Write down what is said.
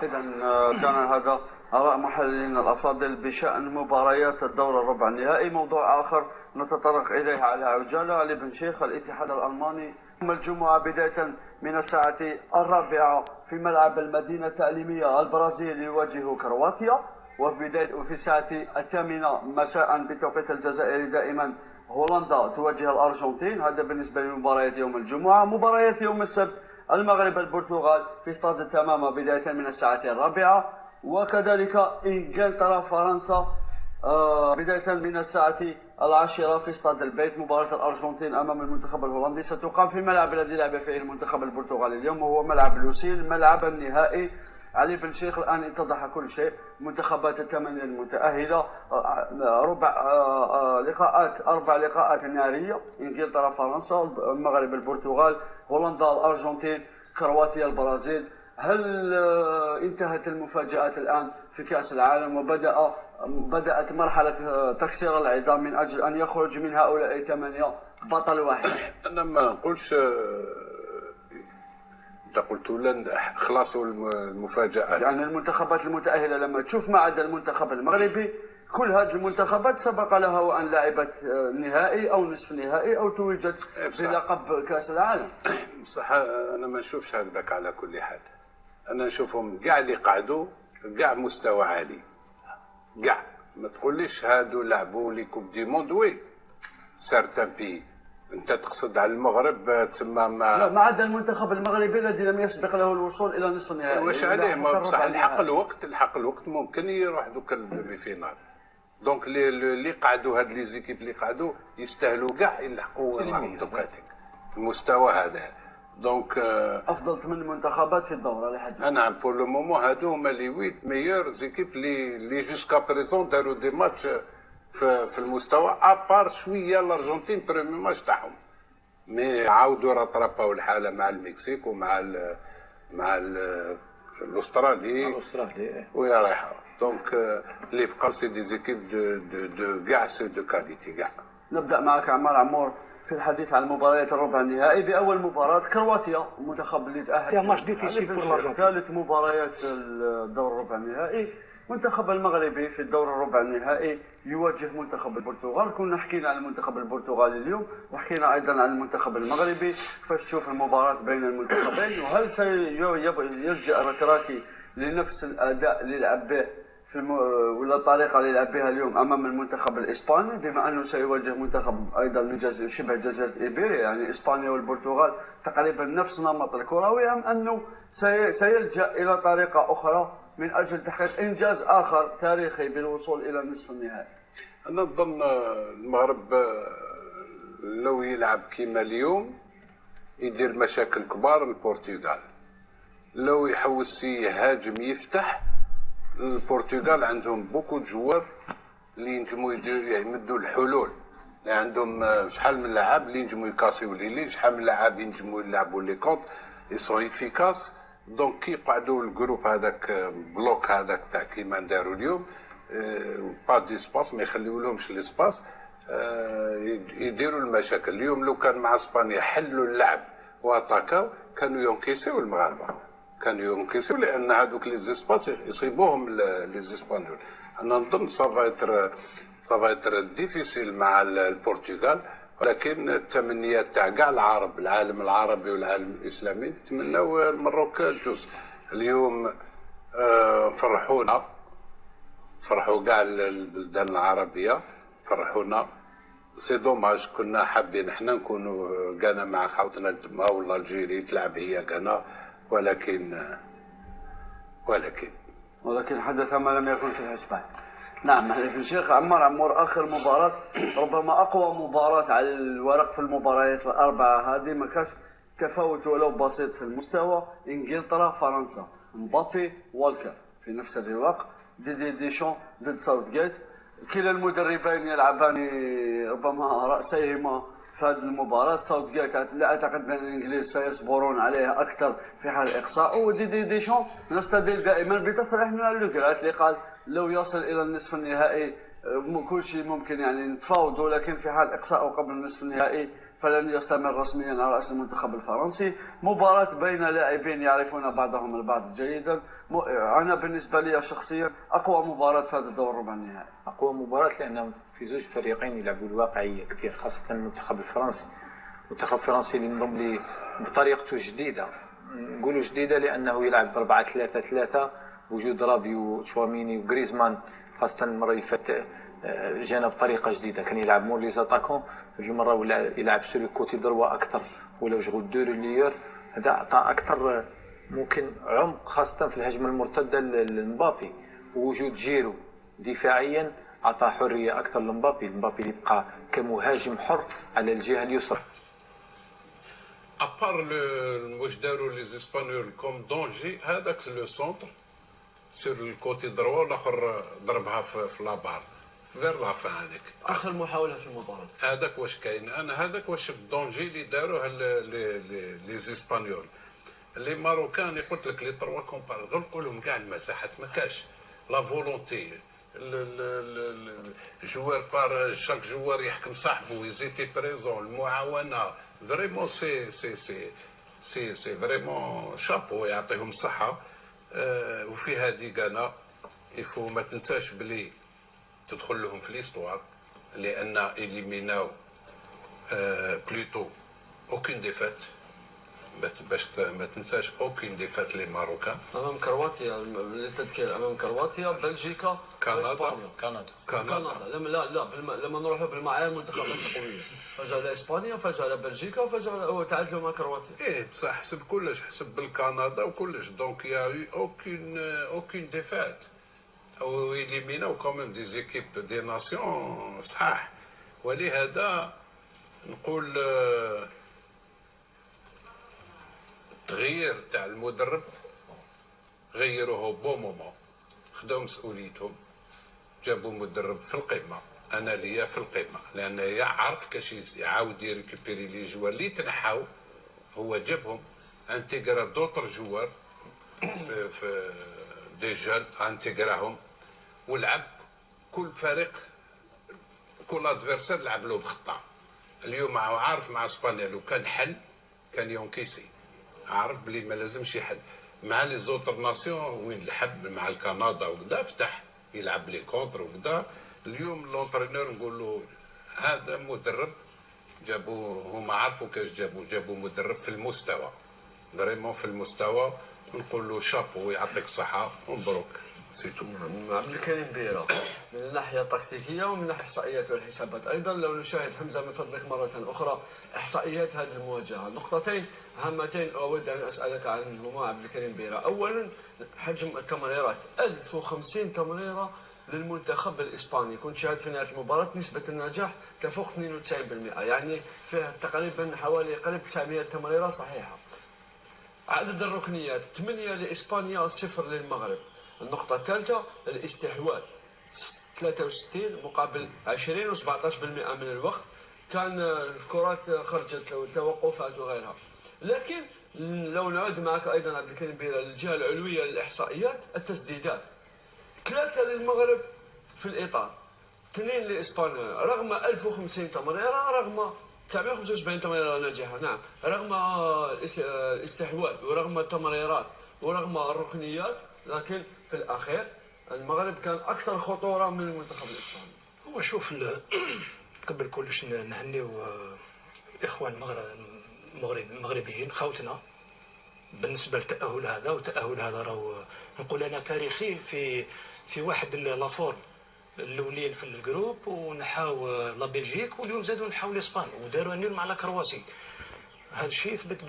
إذا كان هذا آراء محللين الأفاضل بشأن مباريات الدور الربع النهائي. موضوع آخر نتطرق إليه على عجالة. علي بن شيخ، الاتحاد الألماني يوم الجمعة بداية من الساعة 4 في ملعب المدينة التعليمية البرازيل يواجه كرواتيا، وفي الساعة 8 مساء بتوقيت الجزائر دائما هولندا تواجه الأرجنتين. هذا بالنسبة لمباريات يوم الجمعة. مباريات يوم السبت المغرب البرتغال في استاد التمامة بداية من الساعة 4، وكذلك إنجلترا فرنسا بداية من الساعة 10 في استاد البيت. مباراة الأرجنتين أمام المنتخب الهولندي ستقام في الملعب الذي لعب فيه المنتخب البرتغالي اليوم، وهو ملعب لوسيل، ملعب النهائي. علي بن شيخ، الآن اتضح كل شيء. منتخبات الثمانية المتأهلة، أربع لقاءات نارية: إنجلترا فرنسا، المغرب البرتغال، هولندا الأرجنتين، كرواتيا البرازيل. هل انتهت المفاجآت الآن في كأس العالم وبدأت مرحلة تكسير العظام من أجل أن يخرج من هؤلاء 8 بطل واحد؟ أنا ما نقولش انت قلت لن خلاصوا المفاجآت، يعني المنتخبات المتأهلة لما تشوف ما عدا المنتخب المغربي، كل هذه المنتخبات سبق لها وأن لعبت نهائي أو نصف نهائي أو توجت بلقب كأس العالم. بصح أنا ما نشوفش هكذاك. على كل حال أنا نشوفهم كاع اللي قعدوا كاع مستوى عالي، كاع ما تقوليش هادو لعبوا لي كوب دي موند. وي سارتان بي، انت تقصد على المغرب تسمى ما عدا المنتخب المغربي الذي لم يسبق له الوصول الى نصف النهائي. واش عليه؟ بصح الحق الوقت ممكن يروح دوك المي فينال. دونك اللي قعدوا هاد لي زيكيب اللي قعدوا يستاهلوا كاع يلحقوا دوكاتيك المستوى هذا. دونك افضل 8 منتخبات في الدور على حد. نعم، بور لو مومون هادو هما لي 8 ميور زيكيب اللي جوسكا بريزون داروا دي ماتش في المستوى، ابار شويه الارجنتين بريمي ماتش تاعهم، مي عاودوا رطرباو الحاله مع المكسيك ومع الاسترالي ويا رايحه. دونك اللي بقاو سي دي زيكيب دو كاع سي دو كاليتي كاع. نبدا معك عمار عمور في الحديث عن مباريات الربع النهائي. باول مباراه كرواتيا، المنتخب اللي تاهل ماتش ديفيسيل بور لارجنتين. ثالث مباريات الدور الربع النهائي. المنتخب المغربي في الدور الربع النهائي يواجه منتخب البرتغال. كنا حكينا عن المنتخب البرتغالي اليوم وحكينا ايضا عن المنتخب المغربي. كيفاش تشوف المباراه بين المنتخبين، وهل سيلجا ركراكي لنفس الاداء اللي لعب به ولا الطريقه اللي لعب بها اليوم امام المنتخب الاسباني، بما انه سيواجه منتخب ايضا من شبه جزيره ايبيريا، يعني اسبانيا والبرتغال تقريبا نفس نمط الكروي، ام انه سيلجا الى طريقه اخرى من اجل تحقيق انجاز اخر تاريخي بالوصول الى نصف النهائي؟ انا نظن المغرب لو يلعب كيما اليوم يدير مشاكل كبار البرتغال. لو يحوس يهاجم يفتح، البرتغال عندهم بوكو جوار اللي ينجموا يمدوا الحلول. عندهم شحال من لاعب اللي ينجموا يكاسيو لي، شحال من لاعب ينجموا يلعبوا لي كونت، يسون افيكاس. دونك كي يقعدوا الجروب هذاك بلوك هذاك تاع كيما داروا اليوم، با دي سباس، ما يخليو لهمش لي سباس، يديروا المشاكل. اليوم لو كان مع اسبانيا حلوا اللعب واتاكاو كانوا ينكسيو المغاربه، كانوا ينكسيو، لان هذوك لي زيسباس يصيبوهم لي زيسبانيول. انا نظن سافا اتر ديفيسيل مع البرتغال، ولكن التمنيات تاع كاع العرب، العالم العربي والعالم الاسلامي، نتمناو المروك تجوز. اليوم فرحوا كاع البلدان العربيه، فرحونا. سي دوماج، كنا حابين احنا نكونوا كانا مع خوتنا الدماء ولا الجيري تلعب هي كانا، ولكن حدث ما لم يكن في الحسبان. نعم علي بن شيخ. عمار، اخر مباراه، ربما اقوى مباراه على الورق في المباريات الاربعه هذه، ما كاش تفاوت ولو بسيط في المستوى. انجلترا فرنسا، مبابي والكر في نفس الرواق، ديشون ضد ساوث جيت. كلا المدربين يلعبان ربما رأسيهما في هذه المباراة. ساوث جيت لا أعتقد أن الإنجليز سيصبرون عليها أكثر في حال إقصائه، وديشون نستدل دائما بتصريح من اللوكرات اللي قال لو يصل إلى النصف النهائي كل شيء ممكن، يعني نتفاوضوا، لكن في حال إقصائه قبل النصف النهائي فلن يستمر رسميا على رأس المنتخب الفرنسي. مباراة بين لاعبين يعرفون بعضهم البعض جيدا. أنا بالنسبة لي شخصيا أقوى مباراة في هذا الدور ربع النهائي. أقوى مباراة لأن في زوج فريقين يلعبوا الواقعية كثير، خاصة المنتخب الفرنسي. المنتخب الفرنسي اللي انضم لي بطريقته جديدة، نقولوا جديدة لأنه يلعب ب4-3-3 بوجود رابيو وتشواميني وغريزمان. خاصة المرة اللي فاتت جانا بطريقة جديدة، كان يلعب موليز اتاكون، هذه المرة ولا يلعب سوري الكوتي دروا أكثر، ولا شغل دو ريليور. هذا أعطى أكثر ممكن عمق خاصة في الهجمة المرتدة لمبابي، ووجود جيرو دفاعيا أعطى حرية أكثر لمبابي. مبابي يبقى كمهاجم حر على الجهة اليسرى. ابار واش داروا لي اسبانيول كوم دونجي هذاك لو سونتر سور الكوتي دروا، الاخر ضربها في لابار فير لا فان. هذيك اخر محاوله في المباراه. هذاك واش كاين، انا هذاك واش الدونجي اللي داروه لي اسبانيول. لي ماروكان قلت لك لي تروا كومبار غلقوا لهم كاع المساحات، ما كاش لا فولونتي. جوار بار شاك جوار يحكم صاحبه، يزيتي بريزون، المعاونه فريمون سي فريمون شابو، يعطيهم الصحه. وفي هذه انا يفو ما تنساش بلي تدخل لهم في ليستوار، لان اليميناو بلوتو اوكين ديفات، باش ما تنساش اوكين ديفات لي ماروكان امام كرواتيا. للتذكير امام كرواتيا، بلجيكا، كندا. لما نروحوا بالمعايير المنتخبات القويه، فازوا على اسبانيا، فازوا على بلجيكا، وتعادلوا مع كرواتيا. بصح حسب كلش، حسب بالكندا وكلش. دونك يا اوكين ديفات او اليميناو كوميم دي زيكيب دي ناسيون صحاح. ولهذا نقول التغيير تاع المدرب غيروه بو مومون، خداو مسؤوليتهم، جابوا مدرب في القمه. انا ليا في القمه، لان يعرف كاش يعاود يريكوبيري لي جوار اللي تنحاو. هو جابهم انتيغرا دوطر جوار في دي جون، انتيغراهم ولعب كل فريق كل ادفيرسير لعب له بخطه. اليوم عارف مع اسبانيا لو كان حل كان يونكيسي، عارف بلي ما لازمش يحل مع لي زوتر ناسيون وين لحب مع الكندا وكذا، فتح يلعب لي كونتر وكذا. اليوم لونترينور نقول له هذا مدرب جابوه، هما عرفوا كاش جابوا مدرب في المستوى، فريمون في المستوى. نقول له شابو ويعطيك الصحه ومبروك. سيتو. عبد الكريم بيرا من الناحيه التكتيكيه ومن الناحيه الاحصائيات والحسابات ايضا. لو نشاهد حمزه من فضلك مره اخرى احصائيات هذه المواجهه، نقطتين هامتين اود ان اسالك عنهما عبد الكريم بيرا. اولا حجم التمريرات، 1050 تمريره للمنتخب الاسباني. كنت شاهد في نهايه المباراه نسبه النجاح تفوق 92%، يعني فيها تقريبا حوالي قريب 900 تمريره صحيحه. عدد الركنيات 8 لاسبانيا 0 للمغرب. النقطة الثالثة الاستحواذ 63 مقابل 20 و17% من الوقت كان الكرات خرجت توقفات وغيرها. لكن لو نعود معك أيضا عبد الكريم بيرا للجهة العلوية للإحصائيات، التسديدات 3 للمغرب في الإطار، 2 لإسبانيا رغم 1050 تمريرة، رغم 975 تمريرة ناجحة، نعم، رغم الاستحواذ ورغم التمريرات ورغم الركنيات، لكن في الأخير المغرب كان أكثر خطورة من المنتخب الإسباني. هو شوف قبل كلش نهنيو الإخوان المغربيين خوتنا بالنسبة للتأهل هذا، وتأهل هذا راهو نقول أنا تاريخي في واحد لافورم الأولين في الجروب، ونحاو لا بلجيك، واليوم زادوا نحاو الإسبان وداروا نيل مع لا كرواسي. هذا الشيء يثبت